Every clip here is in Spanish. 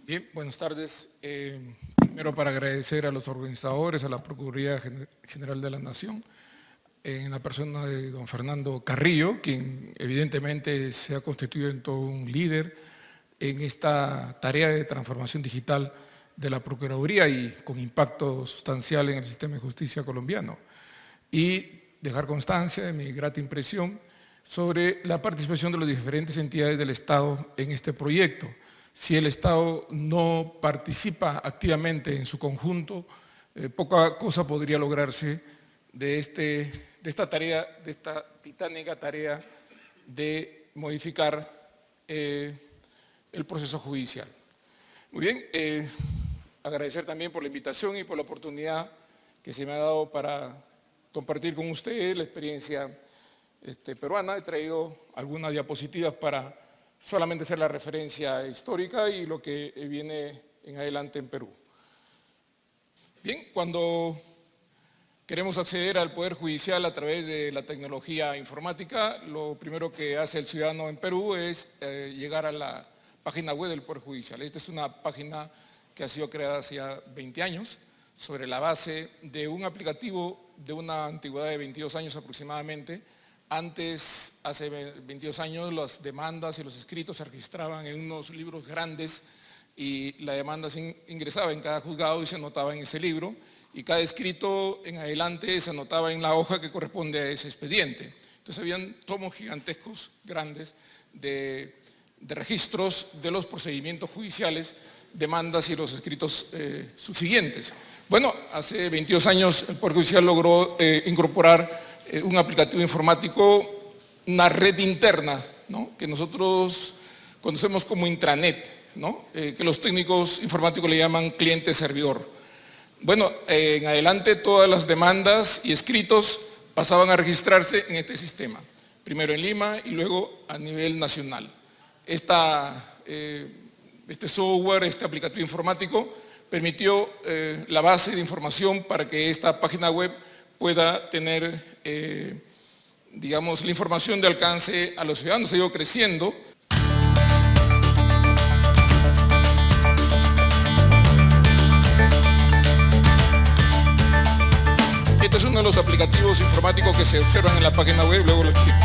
Bien, buenas tardes. Primero para agradecer a los organizadores, a la Procuraduría General de la Nación, en la persona de don Fernando Carrillo, quien evidentemente se ha constituido en todo un líder en esta tarea de transformación digital de la Procuraduría y con impacto sustancial en el sistema de justicia colombiano. Y dejar constancia de mi grata impresión sobre la participación de las diferentes entidades del Estado en este proyecto. Si el Estado no participa activamente en su conjunto, poca cosa podría lograrse de esta tarea, de esta titánica tarea de modificar el proceso judicial. Muy bien, agradecer también por la invitación y por la oportunidad que se me ha dado para compartir con ustedes la experiencia peruana. He traído algunas diapositivas para solamente hacer la referencia histórica y lo que viene en adelante en Perú. Bien, cuando queremos acceder al Poder Judicial a través de la tecnología informática, lo primero que hace el ciudadano en Perú es llegar a la página web del Poder Judicial. Esta es una página que ha sido creada hace ya 20 años sobre la base de un aplicativo de una antigüedad de 22 años aproximadamente. Antes, hace 22 años, las demandas y los escritos se registraban en unos libros grandes y la demanda se ingresaba en cada juzgado y se anotaba en ese libro, y cada escrito en adelante se anotaba en la hoja que corresponde a ese expediente. Entonces habían tomos gigantescos, grandes, de registros de los procedimientos judiciales, demandas y los escritos subsiguientes. Bueno, hace 22 años el Poder Judicial logró incorporar un aplicativo informático, una red interna, ¿no?, que nosotros conocemos como intranet, ¿no?, que los técnicos informáticos le llaman cliente-servidor. Bueno, en adelante todas las demandas y escritos pasaban a registrarse en este sistema, primero en Lima y luego a nivel nacional. Este software, este aplicativo informático, permitió la base de información para que esta página web pueda tener, digamos, la información de alcance a los ciudadanos. Ha ido creciendo. Este es uno de los aplicativos informáticos que se observan en la página web, luego lo explico.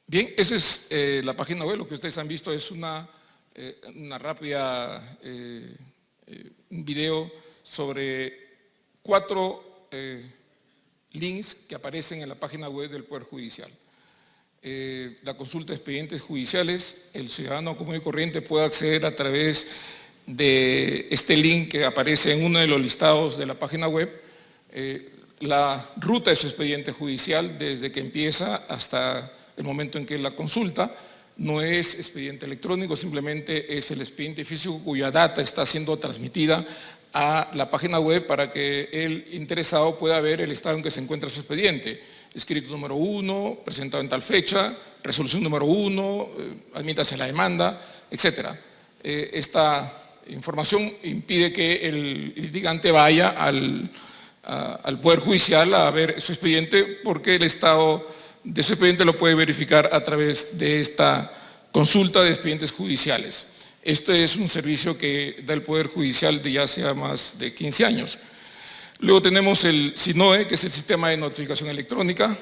Bien, esa es la página web. Lo que ustedes han visto es una rápida, un video sobre 4 links que aparecen en la página web del Poder Judicial. La consulta de expedientes judiciales, el ciudadano común y corriente puede acceder a través de este link que aparece en uno de los listados de la página web, la ruta de su expediente judicial desde que empieza hasta el momento en que la consulta. No es expediente electrónico, simplemente es el expediente físico cuya data está siendo transmitida a la página web para que el interesado pueda ver el estado en que se encuentra su expediente. Escrito número 1, presentado en tal fecha, resolución número 1, admítase la demanda, etc. Esta información impide que el litigante vaya al Poder Judicial a ver su expediente, porque el estado de su expediente lo puede verificar a través de esta consulta de expedientes judiciales. Este es un servicio que da el Poder Judicial de ya hace más de 15 años. Luego tenemos el SINOE, que es el Sistema de Notificación Electrónica.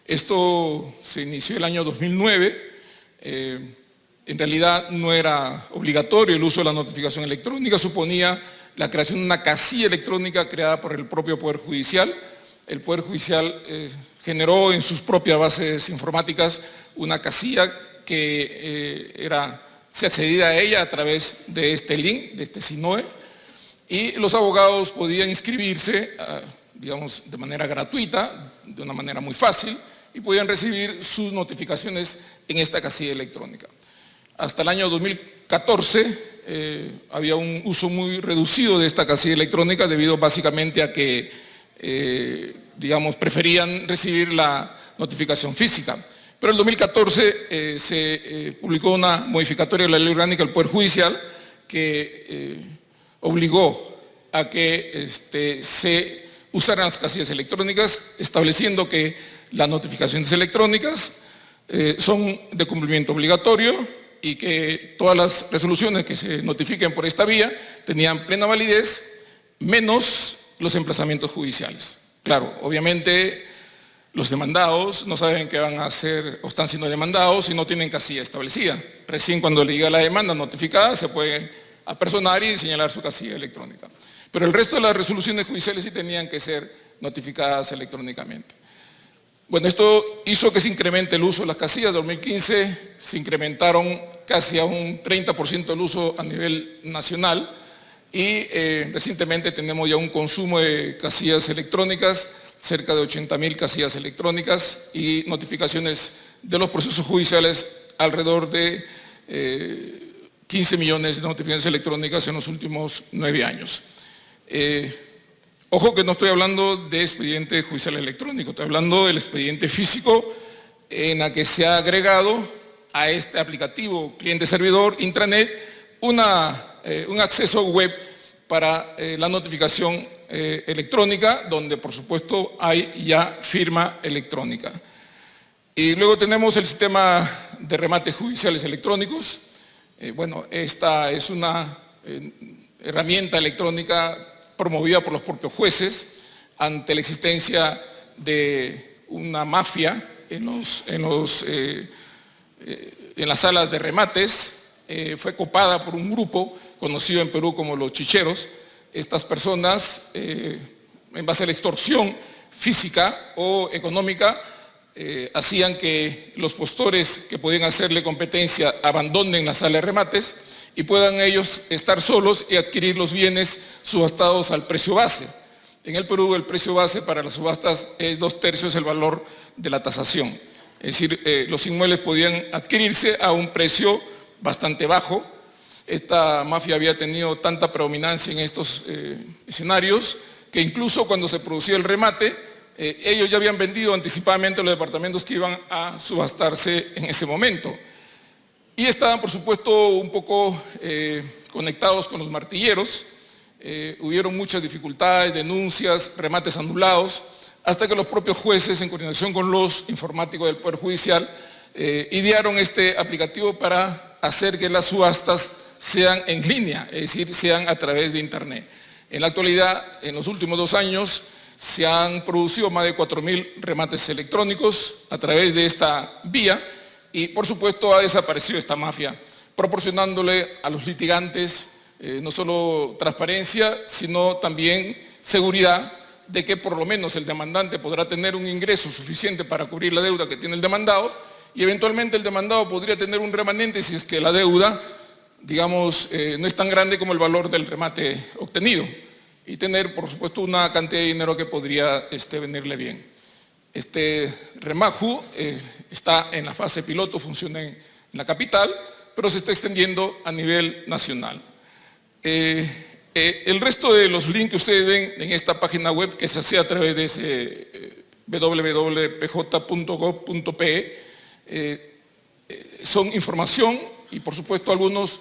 Esto se inició el año 2009. En realidad no era obligatorio el uso de la notificación electrónica, suponía la creación de una casilla electrónica creada por el propio Poder Judicial. El Poder Judicial generó en sus propias bases informáticas una casilla que se accedía a ella a través de este link, de este SINOE, y los abogados podían inscribirse, digamos, de manera gratuita, de una manera muy fácil, y podían recibir sus notificaciones en esta casilla electrónica. Hasta el año 2014 había un uso muy reducido de esta casilla electrónica debido básicamente a que, digamos, preferían recibir la notificación física. Pero en el 2014 se publicó una modificatoria de la Ley Orgánica del Poder Judicial que obligó a que se usaran las casillas electrónicas, estableciendo que las notificaciones electrónicas son de cumplimiento obligatorio y que todas las resoluciones que se notifiquen por esta vía tenían plena validez, menos los emplazamientos judiciales. Claro, obviamente los demandados no saben qué van a hacer o están siendo demandados y no tienen casilla establecida. Recién cuando le llega la demanda notificada se puede apersonar y señalar su casilla electrónica. Pero el resto de las resoluciones judiciales sí tenían que ser notificadas electrónicamente. Bueno, esto hizo que se incremente el uso de las casillas. En 2015 se incrementaron casi a un 30% el uso a nivel nacional y recientemente tenemos ya un consumo de casillas electrónicas, cerca de 80.000 casillas electrónicas y notificaciones de los procesos judiciales, alrededor de 15 millones de notificaciones electrónicas en los últimos 9 años. Ojo que no estoy hablando de expediente judicial electrónico, estoy hablando del expediente físico en la que se ha agregado a este aplicativo cliente-servidor intranet un acceso web para la notificación electrónica, donde por supuesto hay ya firma electrónica. Y luego tenemos el sistema de remates judiciales electrónicos. Bueno, esta es una herramienta electrónica promovida por los propios jueces ante la existencia de una mafia en las salas de remates. Fue copada por un grupo conocido en Perú como los chicheros. Estas personas, en base a la extorsión física o económica, hacían que los postores que podían hacerle competencia abandonen la sala de remates y puedan ellos estar solos y adquirir los bienes subastados al precio base. En el Perú el precio base para las subastas es 2/3 del valor de la tasación. Es decir, los inmuebles podían adquirirse a un precio bastante bajo. Esta mafia había tenido tanta predominancia en estos escenarios que incluso cuando se producía el remate, ellos ya habían vendido anticipadamente los departamentos que iban a subastarse en ese momento. Y estaban, por supuesto, un poco conectados con los martilleros. Hubieron muchas dificultades, denuncias, remates anulados, hasta que los propios jueces, en coordinación con los informáticos del Poder Judicial, idearon este aplicativo para hacer que las subastas sean en línea, es decir, sean a través de Internet. En la actualidad, en los últimos 2 años, se han producido más de 4.000 remates electrónicos a través de esta vía y, por supuesto, ha desaparecido esta mafia, proporcionándole a los litigantes no solo transparencia, sino también seguridad de que por lo menos el demandante podrá tener un ingreso suficiente para cubrir la deuda que tiene el demandado y eventualmente el demandado podría tener un remanente si es que la deuda, digamos, no es tan grande como el valor del remate obtenido y tener, por supuesto, una cantidad de dinero que podría venirle bien. Este Remaju está en la fase piloto, funciona en la capital, pero se está extendiendo a nivel nacional. El resto de los links que ustedes ven en esta página web, que se hace a través de ese www.pj.gov.pe, son información y por supuesto algunos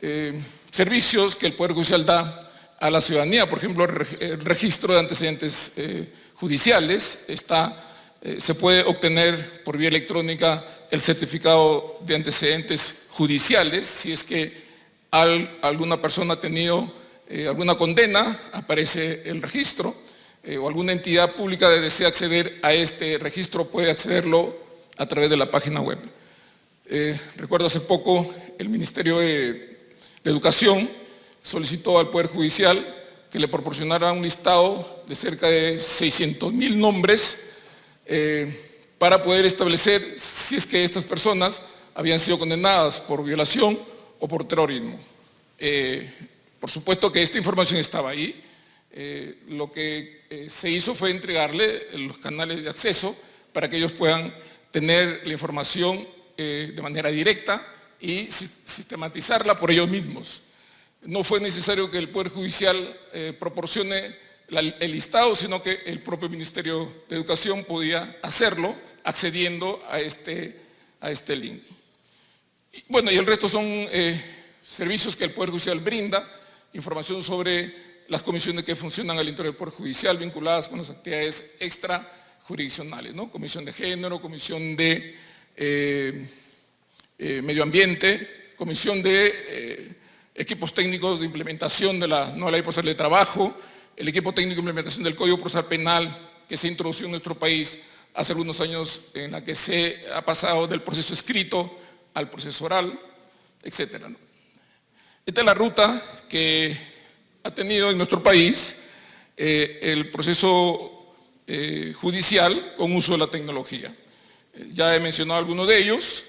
se servicios que el Poder Judicial da a la ciudadanía. Por ejemplo, el registro de antecedentes judiciales se puede obtener por vía electrónica el certificado de antecedentes judiciales. Si es que alguna persona ha tenido alguna condena, aparece el registro, o alguna entidad pública desea acceder a este registro, puede accederlo a través de la página web. Recuerdo hace poco el Ministerio de Educación solicitó al Poder Judicial que le proporcionara un listado de cerca de 600.000 nombres para poder establecer si es que estas personas habían sido condenadas por violación o por terrorismo. Por supuesto que esta información estaba ahí. Lo que se hizo fue entregarle los canales de acceso para que ellos puedan tener la información de manera directa y sistematizarla por ellos mismos. No fue necesario que el Poder Judicial proporcione el listado, sino que el propio Ministerio de Educación podía hacerlo accediendo a este link. Bueno, y el resto son servicios que el Poder Judicial brinda, información sobre las comisiones que funcionan al interior del Poder Judicial vinculadas con las actividades extrajurisdiccionales, ¿no? Comisión de Género, Comisión de Medio Ambiente, Comisión de equipos técnicos de implementación de la nueva Ley Procesal de Trabajo, el equipo técnico de implementación del Código Procesal Penal que se introdujo en nuestro país hace algunos años, en la que se ha pasado del proceso escrito al proceso oral, etc. Esta es la ruta que ha tenido en nuestro país el proceso judicial con uso de la tecnología. Ya he mencionado algunos de ellos,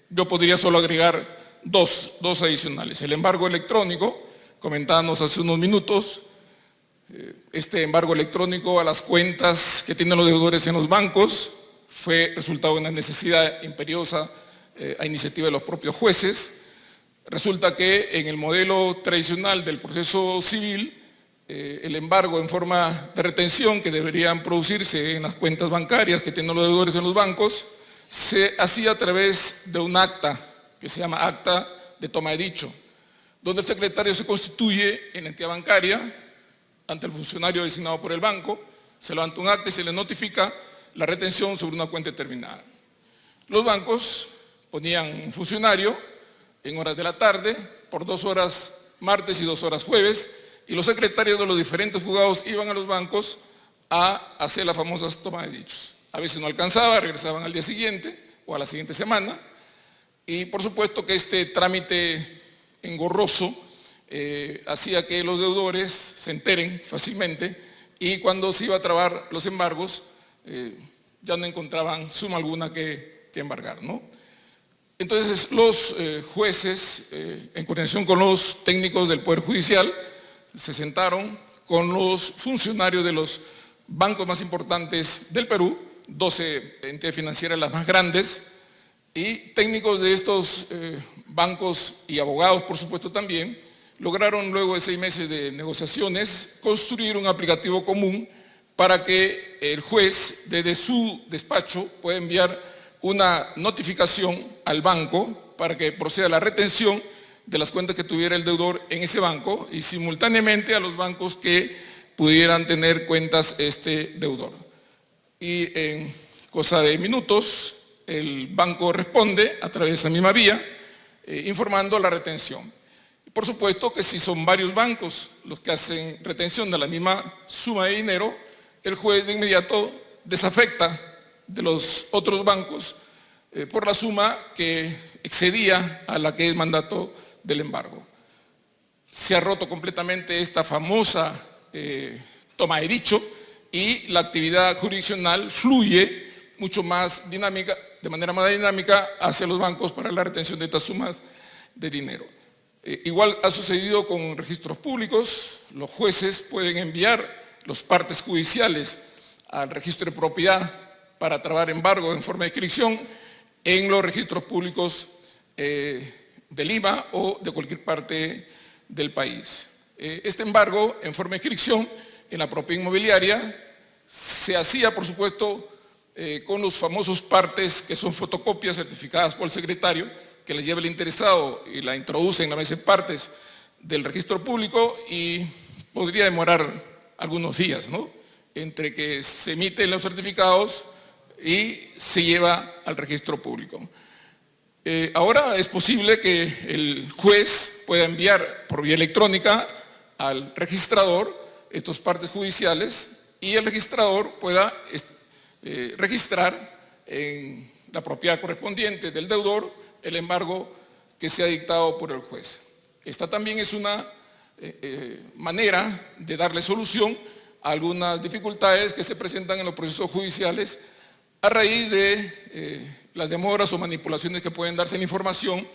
yo podría solo agregar dos adicionales. El embargo electrónico, comentábamos hace unos minutos, este embargo electrónico a las cuentas que tienen los deudores en los bancos fue resultado de una necesidad imperiosa a iniciativa de los propios jueces. Resulta que en el modelo tradicional del proceso civil, el embargo en forma de retención que deberían producirse en las cuentas bancarias que tienen los deudores en los bancos, se hacía a través de un acta que se llama acta de toma de dicho, donde el secretario se constituye en entidad bancaria ante el funcionario designado por el banco, se levanta un acta y se le notifica la retención sobre una cuenta determinada. Los bancos ponían un funcionario en horas de la tarde, por 2 horas martes y 2 horas jueves, y los secretarios de los diferentes juzgados iban a los bancos a hacer las famosas tomas de dichos. A veces no alcanzaba, regresaban al día siguiente o a la siguiente semana, y por supuesto que este trámite engorroso hacía que los deudores se enteren fácilmente, y cuando se iba a trabar los embargos ya no encontraban suma alguna que embargar, ¿no? Entonces los jueces, en coordinación con los técnicos del Poder Judicial, se sentaron con los funcionarios de los bancos más importantes del Perú, 12 entidades financieras las más grandes, y técnicos de estos bancos y abogados, por supuesto, también, lograron luego de 6 meses de negociaciones construir un aplicativo común para que el juez desde su despacho pueda enviar una notificación al banco para que proceda a la retención de las cuentas que tuviera el deudor en ese banco y simultáneamente a los bancos que pudieran tener cuentas este deudor. Y en cosa de minutos el banco responde a través de esa misma vía informando la retención. Por supuesto que si son varios bancos los que hacen retención de la misma suma de dinero, el juez de inmediato desafecta de los otros bancos por la suma que excedía a la que es mandato del embargo. Se ha roto completamente esta famosa toma de dicho y la actividad jurisdiccional fluye mucho más dinámica, de manera más dinámica hacia los bancos para la retención de estas sumas de dinero. Igual ha sucedido con registros públicos, los jueces pueden enviar los partes judiciales al registro de propiedad para trabar embargo en forma de inscripción en los registros públicos de Lima o de cualquier parte del país. Este embargo en forma de inscripción en la propiedad inmobiliaria se hacía, por supuesto, con los famosos partes que son fotocopias certificadas por el secretario que la lleve el interesado y la introduce en la mesa de partes del registro público y podría demorar algunos días, ¿no?, entre que se emiten los certificados y se lleva al registro público. Ahora es posible que el juez pueda enviar por vía electrónica al registrador estos partes judiciales y el registrador pueda registrar en la propiedad correspondiente del deudor el embargo que sea dictado por el juez. Esta también es una manera de darle solución a algunas dificultades que se presentan en los procesos judiciales a raíz de las demoras o manipulaciones que pueden darse en la información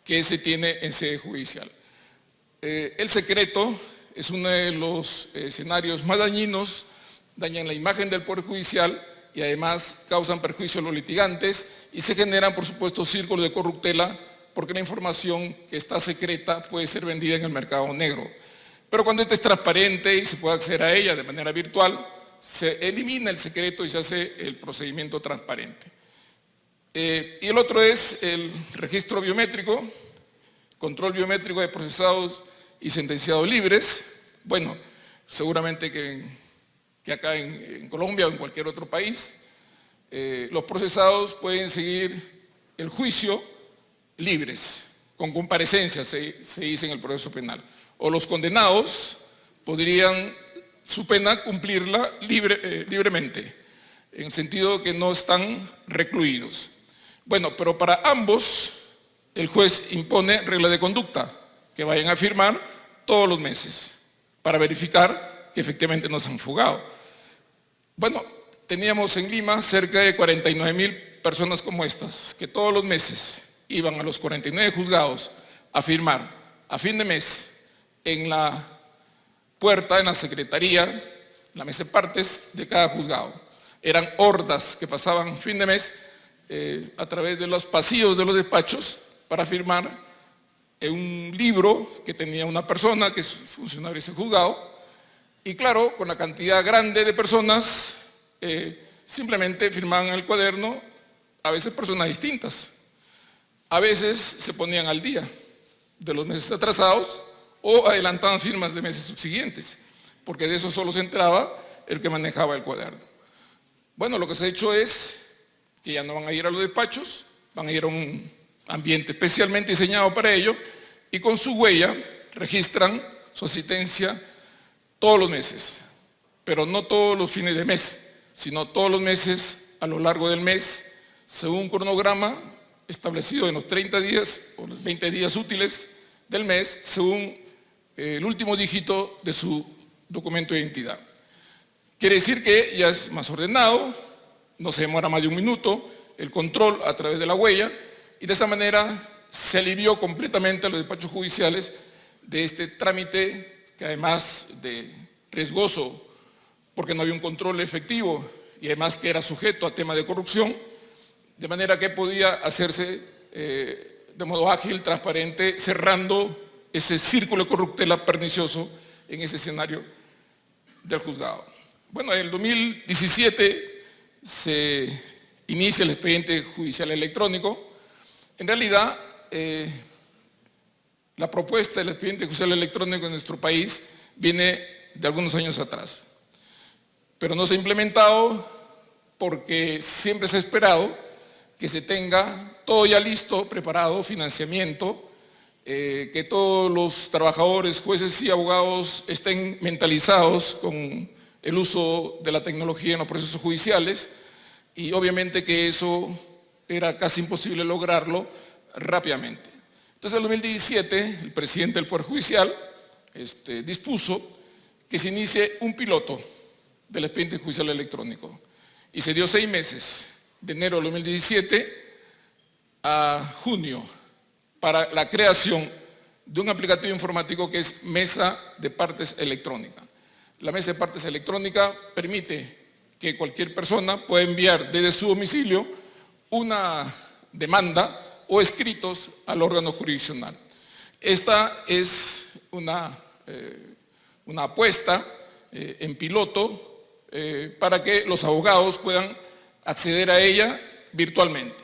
que se tiene en sede judicial. El secreto es uno de los escenarios más dañinos, dañan la imagen del Poder Judicial y además causan perjuicio a los litigantes y se generan, por supuesto, círculos de corruptela porque la información que está secreta puede ser vendida en el mercado negro. Pero cuando esta es transparente y se puede acceder a ella de manera virtual, se elimina el secreto y se hace el procedimiento transparente. Y el otro es el registro biométrico, control biométrico de procesados y sentenciados libres. Bueno, seguramente que acá en Colombia o en cualquier otro país, los procesados pueden seguir el juicio libres, con comparecencia, se dice en el proceso penal. O los condenados podrían su pena cumplirla libremente, en el sentido que no están recluidos. Bueno, pero para ambos el juez impone reglas de conducta que vayan a firmar todos los meses para verificar que efectivamente no se han fugado. Bueno, teníamos en Lima cerca de 49,000 personas como estas, que todos los meses iban a los 49 juzgados a firmar a fin de mes en la puerta, en la secretaría, la mesa de partes de cada juzgado. Eran hordas que pasaban fin de mes a través de los pasillos de los despachos para firmar en un libro que tenía una persona que es funcionario de ese juzgado y claro, con la cantidad grande de personas simplemente firmaban en el cuaderno, a veces personas distintas, a veces se ponían al día de los meses atrasados o adelantaban firmas de meses subsiguientes, porque de eso solo se enteraba el que manejaba el cuaderno. Bueno, lo que se ha hecho es que ya no van a ir a los despachos, van a ir a un ambiente especialmente diseñado para ello y con su huella registran su asistencia todos los meses, pero no todos los fines de mes, sino todos los meses a lo largo del mes, según un cronograma establecido en los 30 días o los 20 días útiles del mes, según el último dígito de su documento de identidad. Quiere decir que ya es más ordenado, no se demora más de un minuto, el control a través de la huella, y de esa manera se alivió completamente a los despachos judiciales de este trámite que además de riesgoso, porque no había un control efectivo y además que era sujeto a temas de corrupción, de manera que podía hacerse de modo ágil, transparente, cerrando ese círculo de corruptela pernicioso en ese escenario del juzgado. Bueno, en el 2017 se inicia el expediente judicial electrónico. En realidad, la propuesta del expediente judicial electrónico en nuestro país viene de algunos años atrás, pero no se ha implementado porque siempre se ha esperado que se tenga todo ya listo, preparado, financiamiento, que todos los trabajadores, jueces y abogados estén mentalizados con el uso de la tecnología en los procesos judiciales y obviamente que eso era casi imposible lograrlo rápidamente. Entonces en el 2017 el presidente del Poder Judicial dispuso que se inicie un piloto del expediente judicial electrónico y se dio 6 meses, de enero del 2017 a junio, para la creación de un aplicativo informático que es Mesa de Partes Electrónica. La Mesa de Partes Electrónica permite que cualquier persona pueda enviar desde su domicilio una demanda o escritos al órgano jurisdiccional. Esta es una apuesta en piloto para que los abogados puedan acceder a ella virtualmente.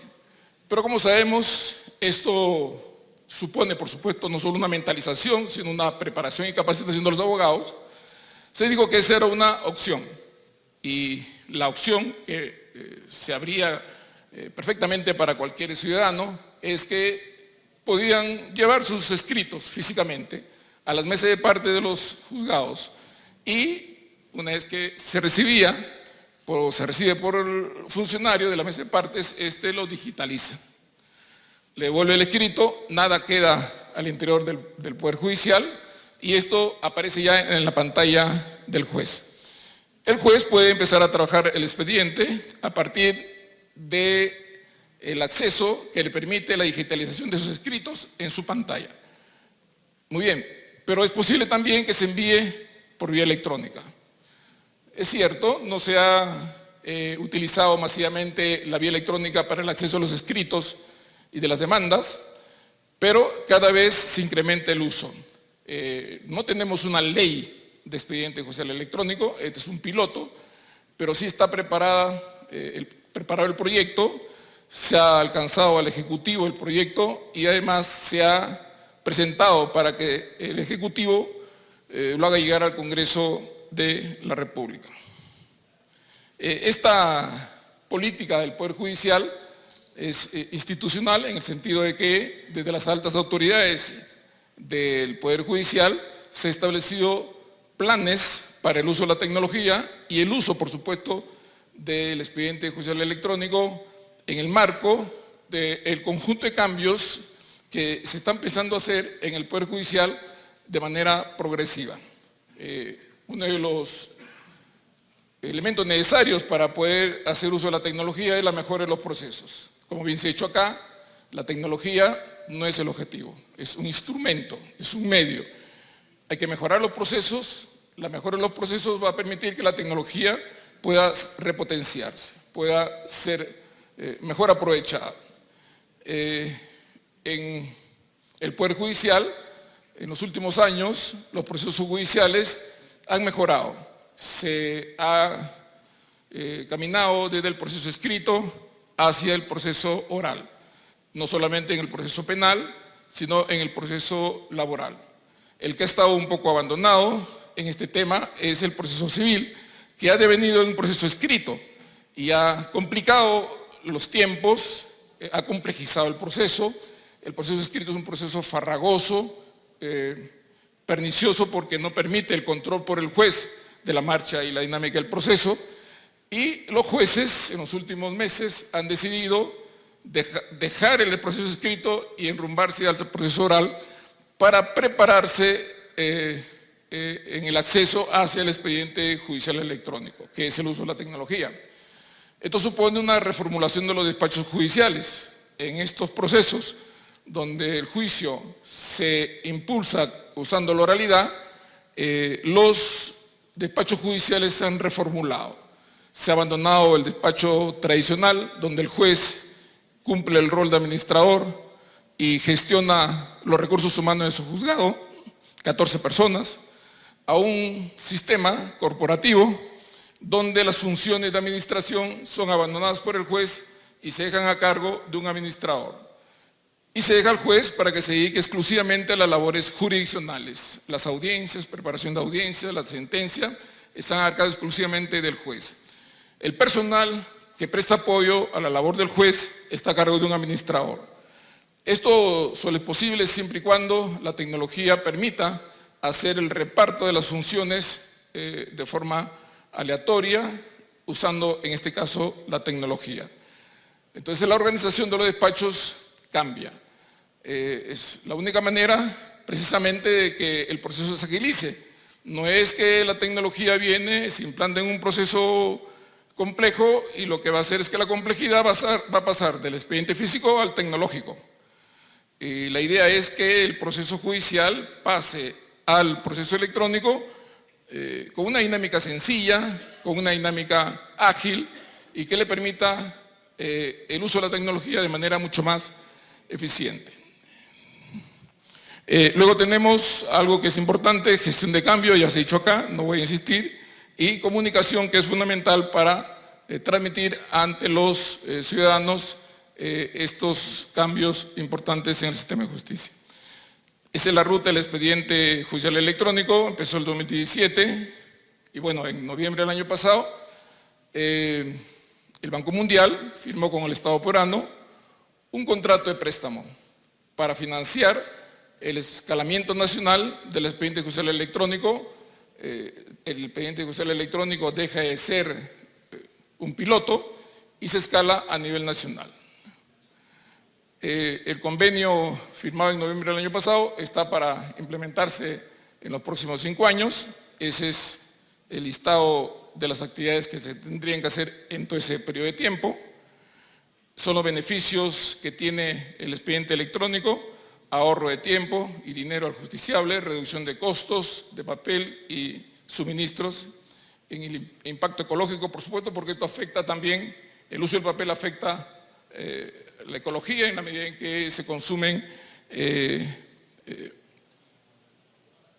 Pero como sabemos, Esto supone, por supuesto, no solo una mentalización, sino una preparación y capacitación de los abogados. Se dijo que esa era una opción, y la opción que se abría perfectamente para cualquier ciudadano es que podían llevar sus escritos físicamente a las mesas de parte de los juzgados, y una vez que se recibe por el funcionario de la mesa de partes, lo digitaliza. Le devuelve el escrito, nada queda al interior del Poder Judicial, y esto aparece ya en la pantalla del juez. El juez puede empezar a trabajar el expediente a partir del acceso que le permite la digitalización de sus escritos en su pantalla. Muy bien, pero es posible también que se envíe por vía electrónica. Es cierto, no se ha utilizado masivamente la vía electrónica para el acceso a los escritos y de las demandas, pero cada vez se incrementa el uso. No tenemos una ley de expediente judicial electrónico, este es un piloto, pero sí está preparado el proyecto, se ha alcanzado al Ejecutivo el proyecto y además se ha presentado para que el Ejecutivo lo haga llegar al Congreso de la República. Esta política del Poder Judicial es institucional en el sentido de que desde las altas autoridades del Poder Judicial se han establecido planes para el uso de la tecnología y el uso, por supuesto, del expediente judicial electrónico en el marco del conjunto de cambios que se están empezando a hacer en el Poder Judicial de manera progresiva. Uno de los elementos necesarios para poder hacer uso de la tecnología es la mejora de los procesos. Como bien se ha dicho acá, la tecnología no es el objetivo, es un instrumento, es un medio. Hay que mejorar los procesos, la mejora de los procesos va a permitir que la tecnología pueda repotenciarse, pueda ser mejor aprovechada. En el Poder Judicial, en los últimos años, los procesos judiciales han mejorado. Se ha caminado desde el proceso escrito hacia el proceso oral, no solamente en el proceso penal, sino en el proceso laboral. El que ha estado un poco abandonado en este tema es el proceso civil, que ha devenido en un proceso escrito y ha complicado los tiempos, ha complejizado el proceso. El proceso escrito es un proceso farragoso, pernicioso porque no permite el control por el juez de la marcha y la dinámica del proceso, y los jueces en los últimos meses han decidido dejar el proceso escrito y enrumbarse al proceso oral para prepararse en el acceso hacia el expediente judicial electrónico, que es el uso de la tecnología. Esto supone una reformulación de los despachos judiciales. En estos procesos donde el juicio se impulsa usando la oralidad, los despachos judiciales se han reformulado. Se ha abandonado el despacho tradicional, donde el juez cumple el rol de administrador y gestiona los recursos humanos de su juzgado, 14 personas, a un sistema corporativo donde las funciones de administración son abandonadas por el juez y se dejan a cargo de un administrador. Y se deja al juez para que se dedique exclusivamente a las labores jurisdiccionales. Las audiencias, preparación de audiencias, la sentencia, están a cargo exclusivamente del juez. El personal que presta apoyo a la labor del juez está a cargo de un administrador. Esto solo es posible siempre y cuando la tecnología permita hacer el reparto de las funciones de forma aleatoria, usando en este caso la tecnología. Entonces la organización de los despachos cambia. Es la única manera precisamente de que el proceso se agilice. No es que la tecnología viene, se implanta en un proceso complejo y lo que va a hacer es que la complejidad va a pasar del expediente físico al tecnológico. Y la idea es que el proceso judicial pase al proceso electrónico con una dinámica sencilla, con una dinámica ágil y que le permita el uso de la tecnología de manera mucho más eficiente. Luego tenemos algo que es importante, gestión de cambio, ya se ha dicho acá, no voy a insistir, y comunicación, que es fundamental para transmitir ante los ciudadanos estos cambios importantes en el sistema de justicia. Esa es la ruta del expediente judicial electrónico, empezó el 2017 y bueno, en noviembre del año pasado el Banco Mundial firmó con el Estado peruano un contrato de préstamo para financiar el escalamiento nacional del expediente judicial electrónico. El expediente judicial electrónico deja de ser un piloto y se escala a nivel nacional. El convenio firmado en noviembre del año pasado está para implementarse en los próximos 5 años. Ese es el listado de las actividades que se tendrían que hacer en todo ese periodo de tiempo. Son los beneficios que tiene el expediente electrónico: ahorro de tiempo y dinero al justiciable, reducción de costos de papel y suministros, en el impacto ecológico, por supuesto, porque esto afecta también, el uso del papel afecta la ecología en la medida en que se consumen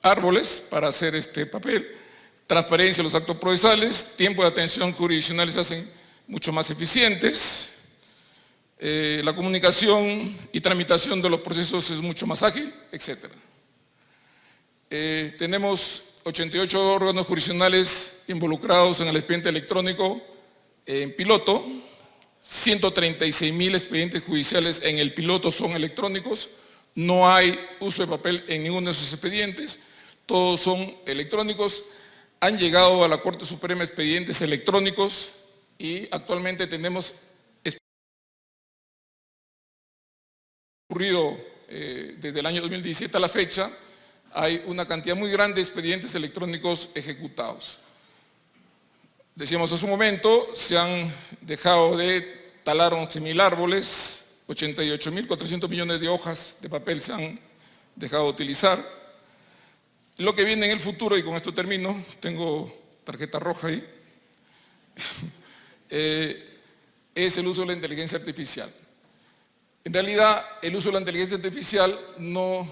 árboles para hacer este papel. Transparencia de los actos procesales, tiempo de atención jurisdiccional se hacen mucho más eficientes. La comunicación y tramitación de los procesos es mucho más ágil, etc. Tenemos 88 órganos jurisdiccionales involucrados en el expediente electrónico en piloto. 136.000 expedientes judiciales en el piloto son electrónicos. No hay uso de papel en ninguno de esos expedientes. Todos son electrónicos. Han llegado a la Corte Suprema expedientes electrónicos y actualmente tenemos ocurrido desde el año 2017 a la fecha, hay una cantidad muy grande de expedientes electrónicos ejecutados. Decíamos hace un momento, se han dejado de talar 11.000 árboles, 88.400 millones de hojas de papel se han dejado de utilizar. Lo que viene en el futuro, y con esto termino, tengo tarjeta roja ahí, es el uso de la inteligencia artificial. En realidad, el uso de la inteligencia artificial no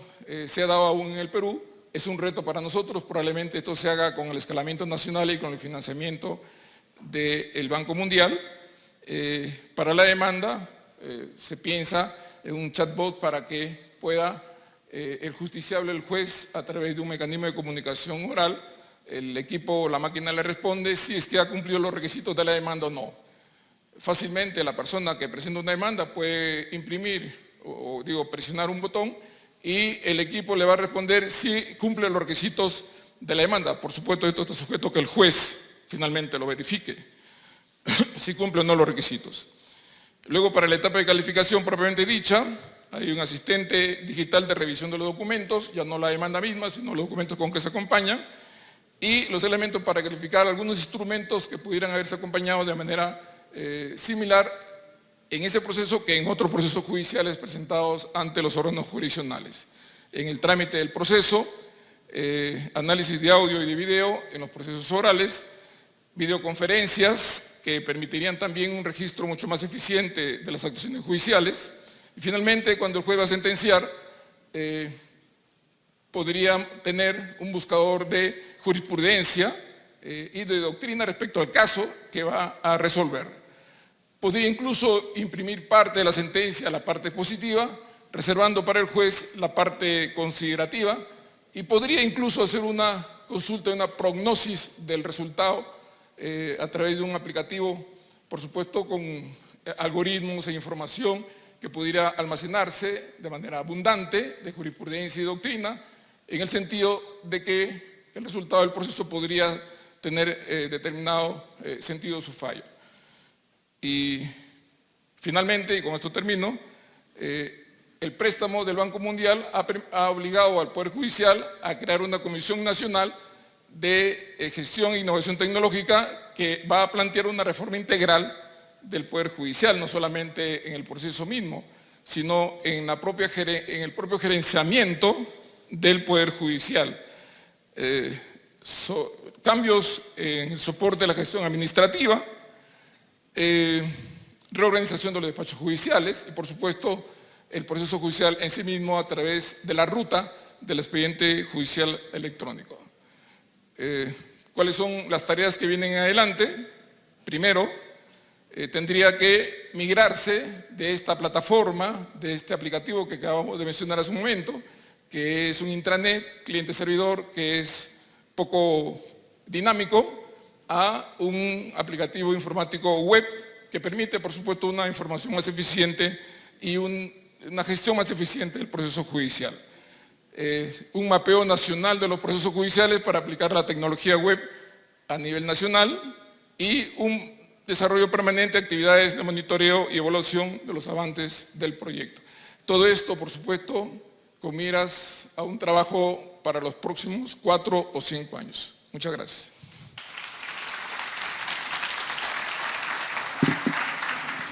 se ha dado aún en el Perú, es un reto para nosotros, probablemente esto se haga con el escalamiento nacional y con el financiamiento del Banco Mundial. Para la demanda se piensa en un chatbot para que pueda el justiciable, el juez, a través de un mecanismo de comunicación oral, el equipo, la máquina le responde si es que ha cumplido los requisitos de la demanda o no. Fácilmente la persona que presenta una demanda puede imprimir o presionar un botón y el equipo le va a responder si cumple los requisitos de la demanda. Por supuesto, esto está sujeto a que el juez finalmente lo verifique, si cumple o no los requisitos. Luego, para la etapa de calificación propiamente dicha, hay un asistente digital de revisión de los documentos, ya no la demanda misma, sino los documentos con que se acompañan, y los elementos para calificar algunos instrumentos que pudieran haberse acompañado de manera similar en ese proceso que en otros procesos judiciales presentados ante los órganos jurisdiccionales. En el trámite del proceso, análisis de audio y de video en los procesos orales, videoconferencias que permitirían también un registro mucho más eficiente de las actuaciones judiciales, y finalmente, cuando el juez va a sentenciar, podría tener un buscador de jurisprudencia y de doctrina respecto al caso que va a resolver. Podría incluso imprimir parte de la sentencia, la parte positiva, reservando para el juez la parte considerativa, y podría incluso hacer una consulta, una prognosis del resultado a través de un aplicativo, por supuesto con algoritmos e información que pudiera almacenarse de manera abundante de jurisprudencia y doctrina, en el sentido de que el resultado del proceso podría tener determinado sentido de su fallo. Y finalmente, y con esto termino, el préstamo del Banco Mundial ha obligado al Poder Judicial a crear una Comisión Nacional de Gestión e Innovación Tecnológica que va a plantear una reforma integral del Poder Judicial, no solamente en el proceso mismo, sino en el propio gerenciamiento del Poder Judicial. Cambios en el soporte de la gestión administrativa, reorganización de los despachos judiciales y, por supuesto, el proceso judicial en sí mismo a través de la ruta del expediente judicial electrónico. ¿Cuáles son las tareas que vienen adelante? Primero, tendría que migrarse de esta plataforma, de este aplicativo que acabamos de mencionar hace un momento, que es un intranet, cliente-servidor, que es poco dinámico, a un aplicativo informático web que permite, por supuesto, una información más eficiente y una gestión más eficiente del proceso judicial. Un mapeo nacional de los procesos judiciales para aplicar la tecnología web a nivel nacional y un desarrollo permanente de actividades de monitoreo y evaluación de los avances del proyecto. Todo esto, por supuesto, con miras a un trabajo para los próximos 4 o 5 años. Muchas gracias.